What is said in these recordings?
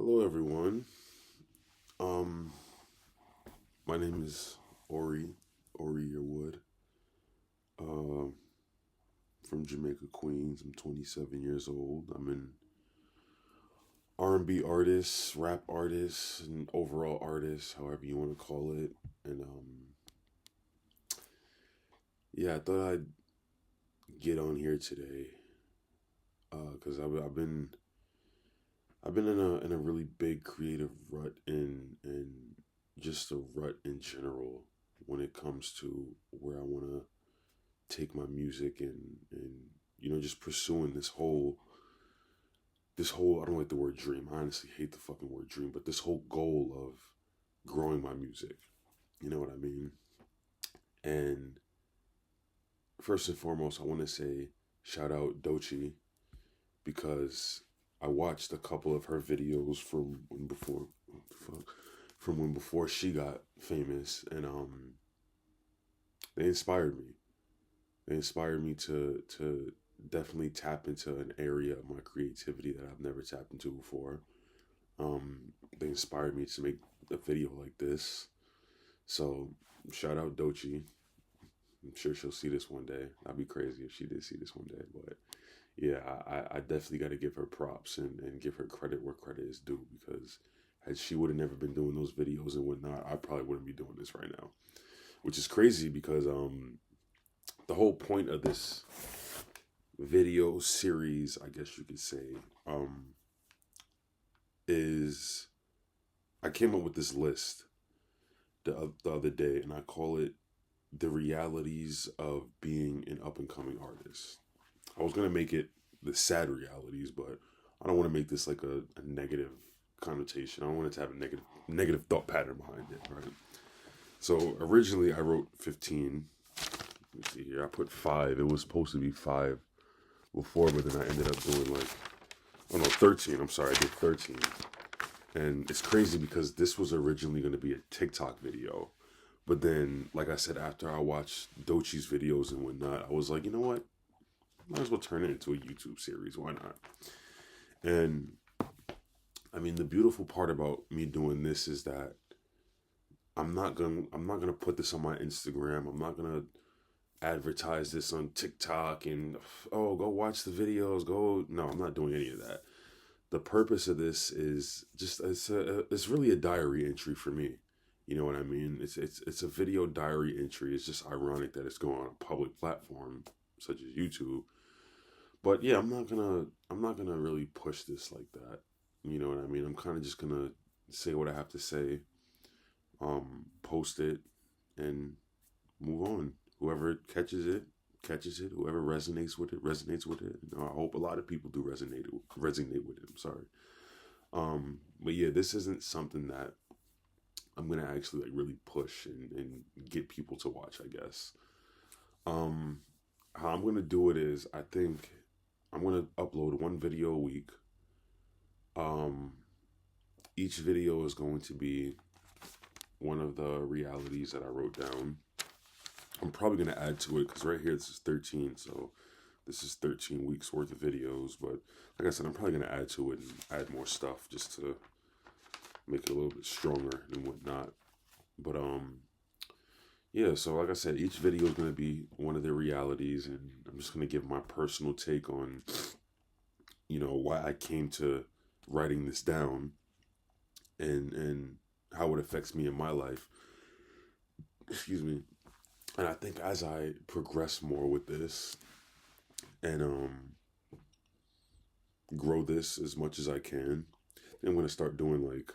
Hello, everyone. Um, my name is Ori Yearwood. Uh, from Jamaica, Queens. I'm 27 years old. I'm an R&B artist, rap artist, and overall artist, however you want to call it. And yeah, I thought I'd get on here today because I've been in a really big creative rut and just a rut in general when it comes to where I want to take my music and just pursuing this whole I don't like the word dream. I honestly hate the fucking word dream, but this whole goal of growing my music. You know what I mean? And first and foremost, I want to say shout out Dochi because I watched a couple of her videos from when before she got famous, and they inspired me. They inspired me to definitely tap into an area of my creativity that I've never tapped into before. They inspired me to make a video like this. So shout out Dochi. I'm sure she'll see this one day. I'd be crazy if she did see this one day. But yeah, I definitely got to give her props and give her credit where credit is due because had she would have never been doing those videos and whatnot, I probably wouldn't be doing this right now. Which is crazy because the whole point of this video series, I guess you could say, is I came up with this list the other day, and I call it the realities of being an up and coming artist. I was gonna make it the sad realities, but I don't want to make this like a negative connotation. I don't want it to have a negative thought pattern behind it, right? So originally I wrote 15. Let me see here. I put five. It was supposed to be five before, but then I ended up doing like, oh no, 13. I'm sorry, I did 13. And it's crazy because this was originally going to be a TikTok video. But then, like I said, after I watched Dochi's videos and whatnot, I was like, you know what? Might as well turn it into a YouTube series. Why not? And I mean, the beautiful part about me doing this is that I'm not gonna put this on my Instagram. I'm not gonna advertise this on TikTok and oh, go watch the videos. Go. No, I'm not doing any of that. The purpose of this is just it's really a diary entry for me. You know what I mean? It's a video diary entry. It's just ironic that it's going on a public platform such as YouTube. But yeah, I'm not gonna really push this like that. You know what I mean? I'm kind of just gonna say what I have to say, post it, and move on. Whoever catches it. Whoever resonates with it. You know, I hope a lot of people do resonate with it. I'm sorry. But yeah, this isn't something that I'm gonna actually like really push and get people to watch. I guess. Um, how I'm gonna do it is I think I'm gonna upload one video a week. Um, each video is going to be one of the realities that I wrote down. I'm probably gonna add to it because right here this is 13, so this is 13 weeks worth of videos. But like I said, I'm probably gonna add to it and add more stuff just to make it a little bit stronger and whatnot. But yeah. So like I said, each video is gonna be one of the realities, and I'm just gonna give my personal take on why I came to writing this down and how it affects me in my life. Excuse me. And I think as I progress more with this and grow this as much as I can, I'm gonna start doing like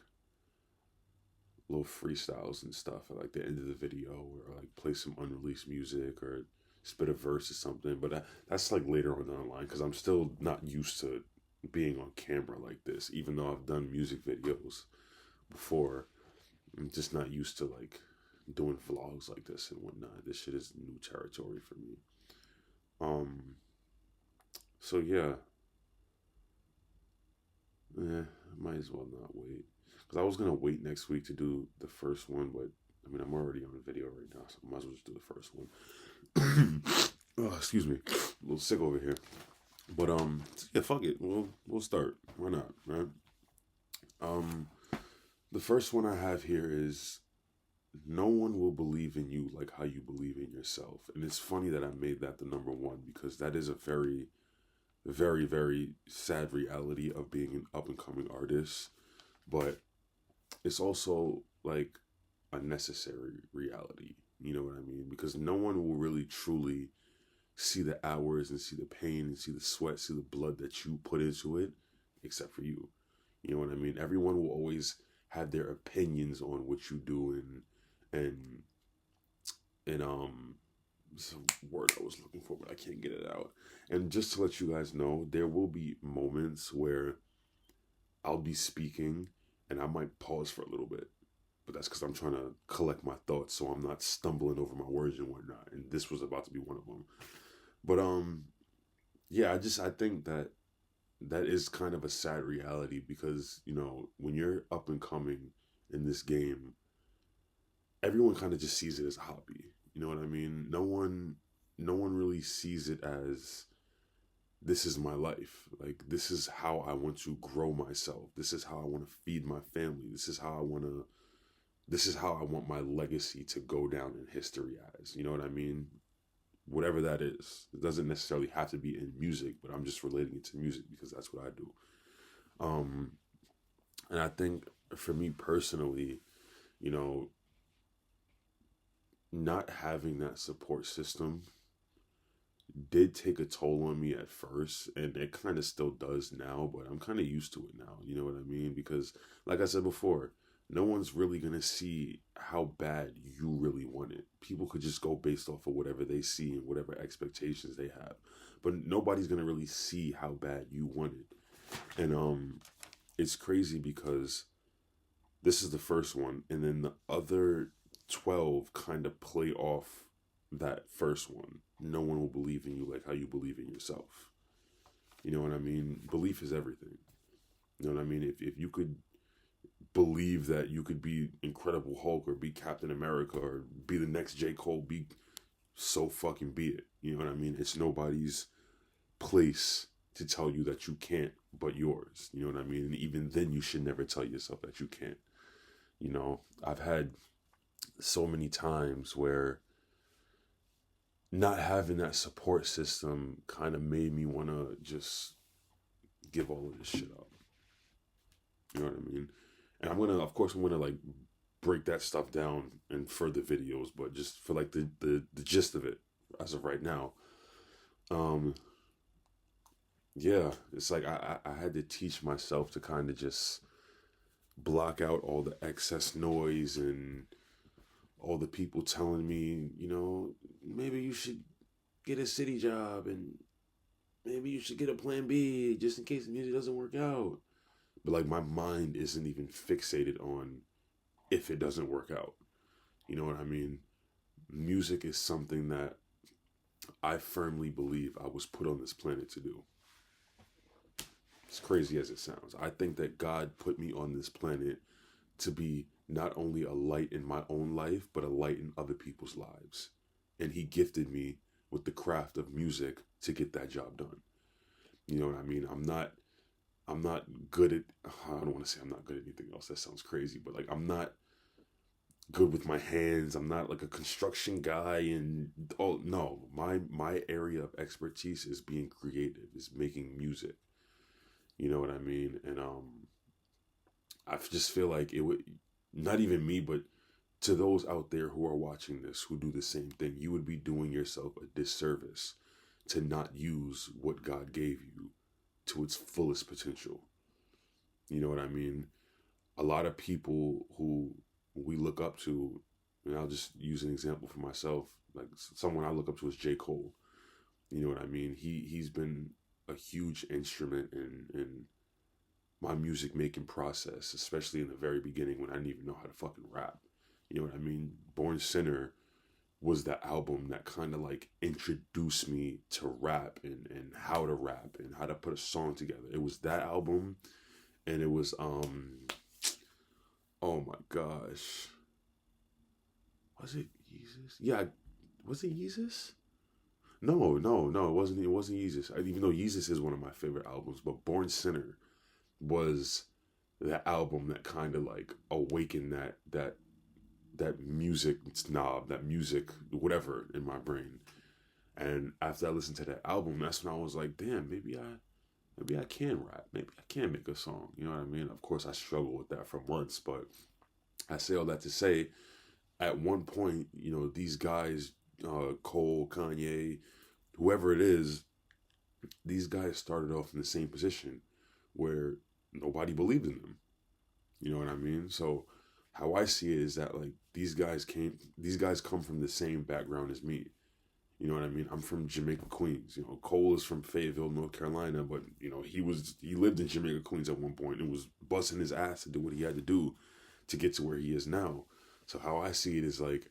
little freestyles and stuff at like the end of the video, or like play some unreleased music or spit a verse or something. But that's like later on down the line because I'm still not used to being on camera like this. Even though I've done music videos before, I'm just not used to like doing vlogs like this and whatnot. This shit is new territory for me. Um, so yeah, might as well not wait. Because I was gonna wait next week to do the first one, but I mean I'm already on a video right now, so I might as well just do the first one. Oh, excuse me, a little sick over here. But yeah, fuck it. We'll start. Why not, right? Um, the first one I have here is no one will believe in you like how you believe in yourself. And it's funny that I made that the number one because that is a very, very, very sad reality of being an up and coming artist. But it's also like a necessary reality. You know what I mean? Because no one will really truly see the hours and see the pain and see the sweat, see the blood that you put into it, except for you. You know what I mean? Everyone will always have their opinions on what you do and and it's a word I was looking for, but I can't get it out. And just to let you guys know, there will be moments where I'll be speaking and I might pause for a little bit. But that's because I'm trying to collect my thoughts so I'm not stumbling over my words and whatnot. And this was about to be one of them. But yeah, I think that that is kind of a sad reality because, you know, when you're up and coming in this game, everyone kind of just sees it as a hobby. You know what I mean? No one really sees it as this is my life. Like this is how I want to grow myself. This is how I want to feed my family. This is how I want my legacy to go down in history as. You know what I mean? Whatever that is. It doesn't necessarily have to be in music, but I'm just relating it to music because that's what I do. Um and I think for me personally, you know, not having that support system did take a toll on me at first, and it kind of still does now, but I'm kind of used to it now. You know what I mean? Because, like I said before, no one's really going to see how bad you really want it. People could just go based off of whatever they see and whatever expectations they have, but nobody's going to really see how bad you want it. And it's crazy because this is the first one, and then the other 12 kind of play off that first one. No one will believe in you like how you believe in yourself. You know what I mean? Belief is everything. You know what I mean? If you could believe that you could be Incredible Hulk or be Captain America or be the next J. Cole, be so fucking be it. You know what I mean? It's nobody's place to tell you that you can't but yours. You know what I mean? And even then, you should never tell yourself that you can't. You know, I've had so many times where not having that support system kind of made me want to just give all of this shit up. You know what I mean? And of course, I'm gonna like break that stuff down in further videos, but just for like the gist of it as of right now, um, yeah, it's like I had to teach myself to kind of just block out all the excess noise and all the people telling me, you know, maybe you should get a city job and maybe you should get a plan B just in case the music doesn't work out. But like my mind isn't even fixated on if it doesn't work out. You know what I mean? Music is something that I firmly believe I was put on this planet to do. As crazy as it sounds, I think that God put me on this planet to be not only a light in my own life, but a light in other people's lives. And He gifted me with the craft of music to get that job done. You know what I mean? I'm not good at, I don't want to say I'm not good at anything else. That sounds crazy, but like I'm not good with my hands. I'm not like a construction guy and oh no, my area of expertise is being creative, is making music. You know what I mean? And I just feel like it would not even me, but to those out there who are watching this who do the same thing, you would be doing yourself a disservice to not use what God gave you to its fullest potential. You know what I mean? A lot of people who we look up to, and I'll just use an example for myself, like someone I look up to is J. Cole. You know what I mean? He's been a huge instrument in my music making process, especially in the very beginning when I didn't even know how to fucking rap. You know what I mean? Born Sinner was the album that kind of like introduced me to rap and how to rap and how to put a song together. It was that album, and it was oh my gosh, was it Yeezus? Yeah, was it Yeezus? No, no, no, it wasn't. It wasn't Yeezus. Even though Yeezus is one of my favorite albums, but Born Sinner was that album that kind of like awakened that music knob, that music whatever in my brain. And after I listened to that album, that's when I was like, damn, maybe I can rap, maybe I can make a song. You know what I mean? Of course, I struggled with that for months, but I say all that to say, at one point, these guys, Cole, Kanye, whoever it is, these guys started off in the same position where nobody believed in them. You know what I mean? So how I see it is that like these guys come from the same background as me. You know what I mean? I'm from Jamaica, Queens. Cole is from Fayetteville, North Carolina, but he lived in Jamaica, Queens at one point and was busting his ass to do what he had to do to get to where he is now. So how I see it is like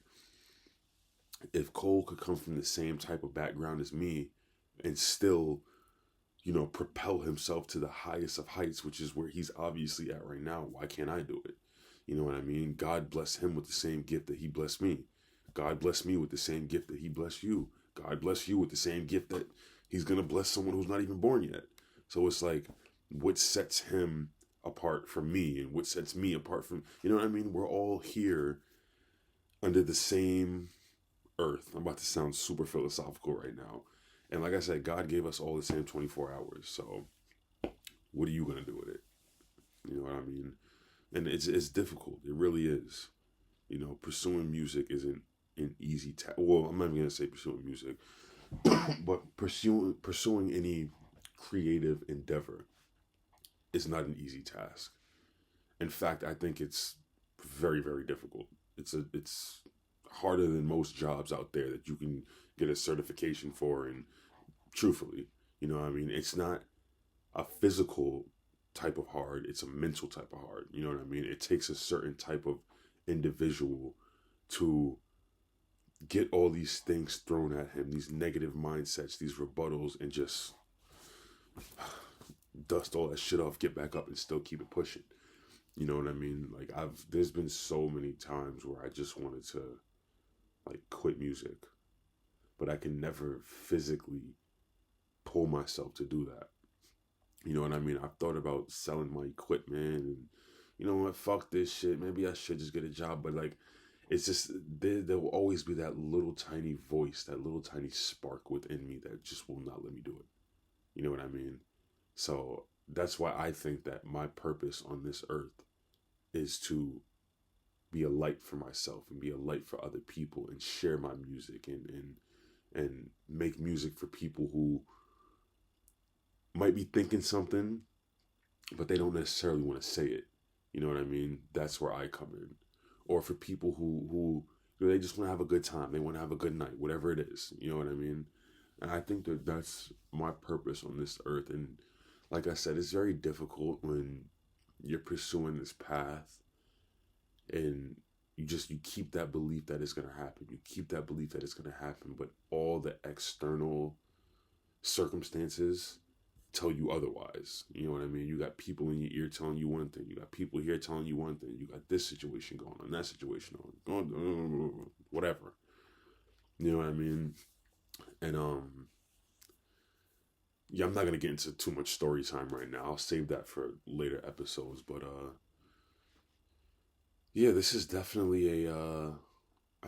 if Cole could come from the same type of background as me and still, propel himself to the highest of heights, which is where he's obviously at right now, why can't I do it? You know what I mean? God bless him with the same gift that he blessed me. God bless me with the same gift that he blessed you. God bless you with the same gift that he's going to bless someone who's not even born yet. So it's like, what sets him apart from me and what sets me apart from, you know what I mean? We're all here under the same earth. I'm about to sound super philosophical right now. And like I said, God gave us all the same 24 hours. So what are you going to do with it? You know what I mean? And it's difficult. It really is. Pursuing music isn't an easy task. Well, I'm not even going to say pursuing music, but pursuing any creative endeavor is not an easy task. In fact, I think it's very, very difficult. It's harder than most jobs out there that you can get a certification for. And truthfully, I mean, it's not a physical type of hard, it's a mental type of hard. You know what I mean? It takes a certain type of individual to get all these things thrown at him, these negative mindsets, these rebuttals, and just dust all that shit off, get back up, and still keep it pushing. You know what I mean? Like there's been so many times where I just wanted to like quit music, but I can never physically pull myself to do that. You know what I mean? I've thought about selling my equipment and, you know what, fuck this shit. Maybe I should just get a job. But like, it's just, there will always be that little tiny voice, that little tiny spark within me that just will not let me do it. You know what I mean? So that's why I think that my purpose on this earth is to be a light for myself and be a light for other people and share my music and make music for people who might be thinking something, but they don't necessarily want to say it. You know what I mean? That's where I come in. Or for people who they just want to have a good time. They want to have a good night, whatever it is. You know what I mean? And I think that that's my purpose on this earth. And like I said, it's very difficult when you're pursuing this path and you keep that belief that it's going to happen. You keep that belief that it's going to happen, but all the external circumstances tell you otherwise. You know what I mean? You got people in your ear telling you one thing. You got people here telling you one thing. You got this situation going on, that situation on, whatever. You know what I mean? And yeah, I'm not gonna get into too much story time right now. I'll save that for later episodes. But yeah, this is definitely a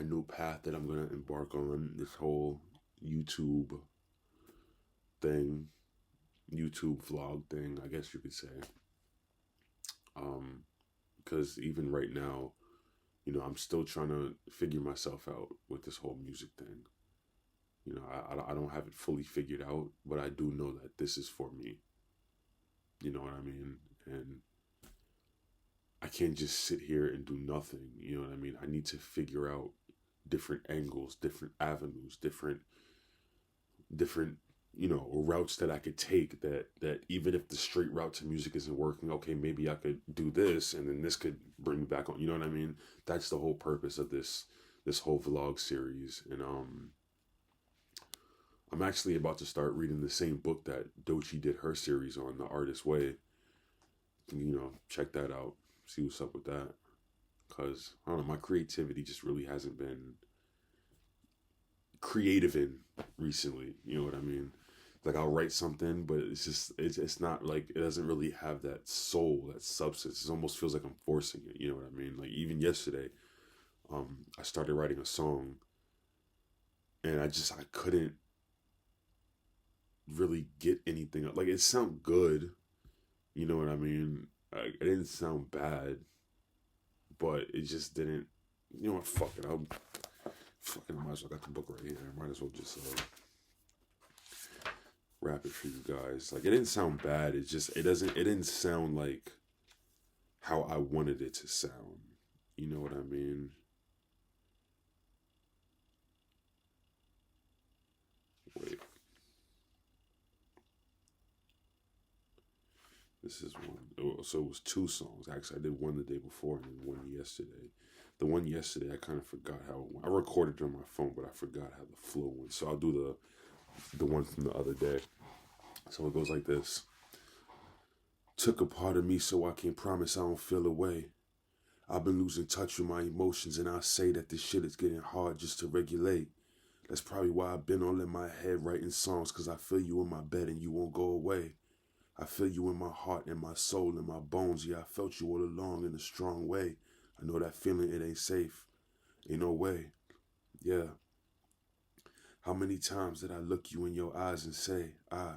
new path that I'm gonna embark on. This whole YouTube thing, YouTube vlog thing, I guess you could say. Um, because even right now, I'm still trying to figure myself out with this whole music thing. I don't have it fully figured out, but I do know that this is for me. You know what I mean? And I can't just sit here and do nothing. You know what I mean? I need to figure out different angles, different avenues, different routes that I could take, that even if the straight route to music isn't working, okay, maybe I could do this and then this could bring me back on. You know what I mean? That's the whole purpose of this whole vlog series. And I'm actually about to start reading the same book that Doechii did her series on, The Artist's Way. Check that out. See what's up with that. Because, I don't know, my creativity just really hasn't been creative in recently. You know what I mean? Like I'll write something, but it's not like it doesn't really have that soul, that substance. It almost feels like I'm forcing it. You know what I mean? Like even yesterday, I started writing a song, and I couldn't really get anything. Like it sounded good, you know what I mean? It didn't sound bad, but it just didn't. You know what? Fuck it. I'll fucking might as well got the book right here. I might as well just wrap it for you guys. Like it didn't sound bad. It didn't sound like how I wanted it to sound. You know what I mean? Wait. This is one. Oh, so it was two songs. Actually, I did one the day before and then one yesterday. The one yesterday, I kind of forgot how it went. I recorded it on my phone, but I forgot how the flow went. So I'll do the one from the other day. So it goes like this. Took a part of me, so I can't promise I don't feel away. I've been losing touch with my emotions, and I say that this shit is getting hard just to regulate. That's probably why I've been all in my head writing songs, cause I feel you in my bed and you won't go away. I feel you in my heart and my soul and my bones. Yeah, I felt you all along in a strong way. I know that feeling, it ain't safe. Ain't no way. Yeah. How many times did I look you in your eyes and say, I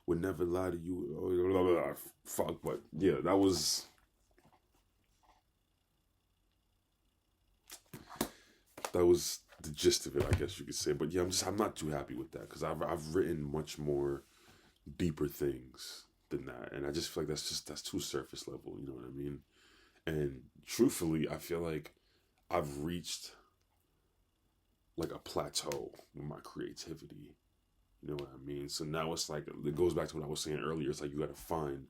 would never lie to you. Oh, blah, blah, blah. Fuck, but yeah, that was the gist of it, I guess you could say. But yeah, I'm not too happy with that because I've written much more deeper things than that, and I just feel like that's too surface level. You know what I mean? And truthfully, I feel like I've reached like a plateau with my creativity. You know what I mean? So now it's like it goes back to what I was saying earlier. It's like you got to find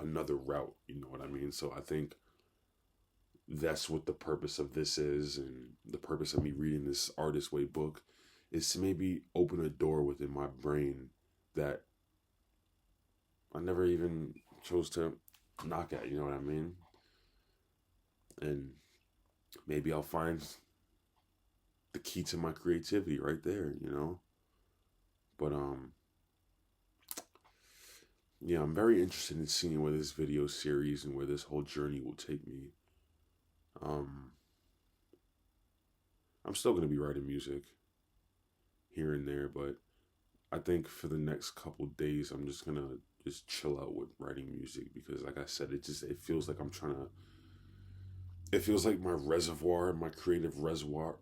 another route. You know what I mean? So I think that's what the purpose of this is, and the purpose of me reading this Artist Way book is to maybe open a door within my brain that I never even chose to knock at. You know what I mean? And maybe I'll find the key to my creativity right there. You know, but yeah, I'm very interested in seeing where this video series and where this whole journey will take me. Um, I'm still gonna be writing music here and there, but I think for the next couple days, I'm just gonna just chill out with writing music because, like I said, it feels like I'm trying to. It feels like my creative reservoir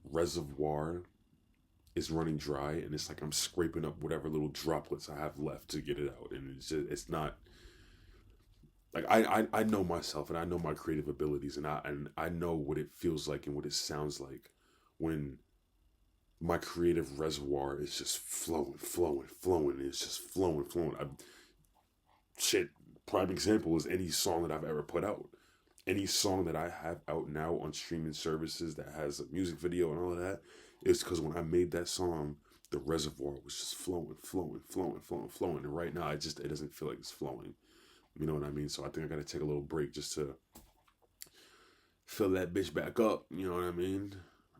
is running dry, and it's like I'm scraping up whatever little droplets I have left to get it out, and it's not like I know myself and I know my creative abilities, and I know what it feels like and what it sounds like when my creative reservoir is just flowing, and it's just flowing. Shit, prime example is any song that I've ever put out. Any song that I have out now on streaming services that has a music video and all of that is because when I made that song, the reservoir was just flowing. And right now, it doesn't feel like it's flowing. You know what I mean? So I think I got to take a little break just to fill that bitch back up. You know what I mean?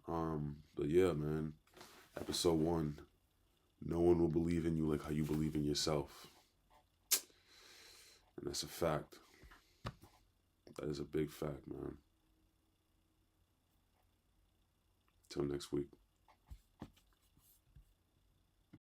But yeah, man. Episode 1. No one will believe in you like how you believe in yourself. And that's a fact. That is a big fact, man. Till next week.